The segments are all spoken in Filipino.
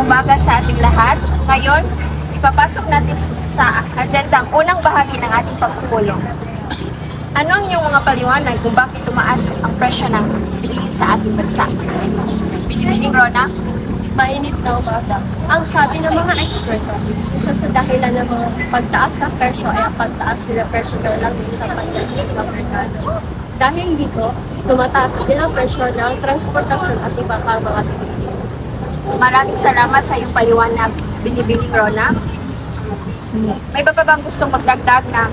umaga sa ating lahat. Ngayon, ipapasok natin sa agenda ang unang bahagi ng ating pagpupulong. Ano ang iyong mga paliwanag kung bakit tumaas ang presyo ng bilihin sa ating bansa? Binibining Rona? Mainit na umaga. Ang sabi ng mga eksperto, isa sa dahilan ng mga pagtaas ng presyo ay ang pagtaas nila presyo ng langis sa pandating ng merkado. Dahil dito, tumataas din ang presyo ng transportasyon at iba pang mga tubig. Maraming salamat sa iyong paliwanag, Binibining Rona. May iba pa bang gustong magdagdag na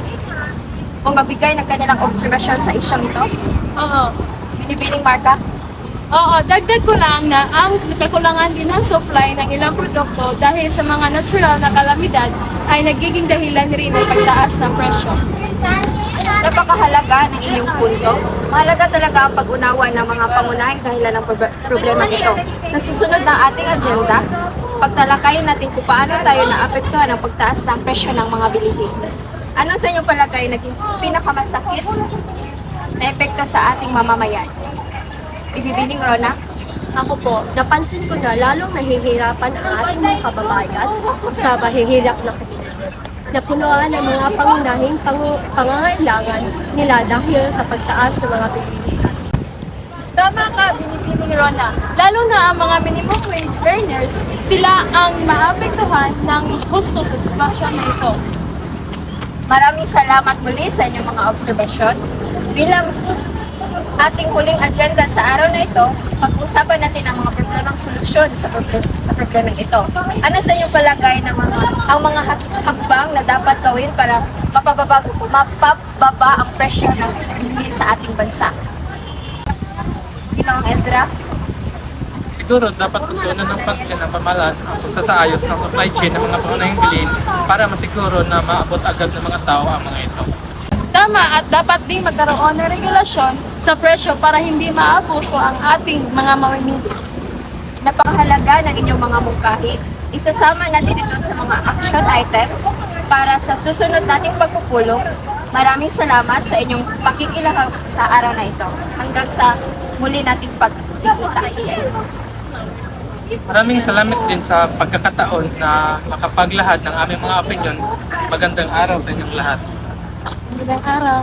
o magbigay ng kanilang obserbasyon sa isyong ito? Oo. Binibining Marka? Oo, dagdag ko lang na ang kakulangan din ng supply ng ilang produkto dahil sa mga natural na kalamidad ay nagiging dahilan rin ng pagtaas ng presyo. Napakahalaga ng inyong punto. Mahalaga talaga ang pag-unawa ng mga pangunahing dahilan ng problema ito. Sa susunod na ating agenda, pagtalakayin natin kung paano tayo naapektuhan ng pagtaas ng presyo ng mga bilihin. Ano sa inyong palagay naging pinakamasakit na epekto sa ating mamamayan? Ibibining Rona? Ako po, napansin ko na lalong nahihirapan ang ating mga kababayan sa mahihirap na kahilingan. Napunuan ang mga pangunahing pangangailangan nila dahil sa pagtaas ng mga bilihin. Tama ka, Binibining Rona. Lalo na ang mga minimum wage earners, sila ang maapektuhan ng husto sa sitwasyon na ito. Maraming salamat muli sa inyong mga obserbasyon. Bilang ating huling agenda sa araw na ito, pag-usapan natin ang mga problemang solusyon sa problemang ito. Ano sa inyong palagay ng ang mga hakbang na dapat gawin para mapababa ang presyo ng bilihin sa ating bansa? Ginoong Ezra? Siguro dapat pagtuunan ng pansin ng pamahalaan ang pagsasaayos ng supply chain ng mga pangunahing bilhin para masiguro na maabot agad ng mga tao ang mga ito. Tama, at dapat ding magkaroon ng regulasyon sa presyo para hindi maabuso ang ating mga mamimili. Napakahalaga ng inyong mga mungkahi. Isasama natin ito sa mga action items para sa susunod nating pagpupulong. Maraming salamat sa inyong pakikilahok sa araw na ito. Hanggang sa muli nating pagkikita. Maraming salamat din sa pagkakataon na makapaglahad ng aming mga opinion. Magandang araw sa inyong lahat. Magandang araw.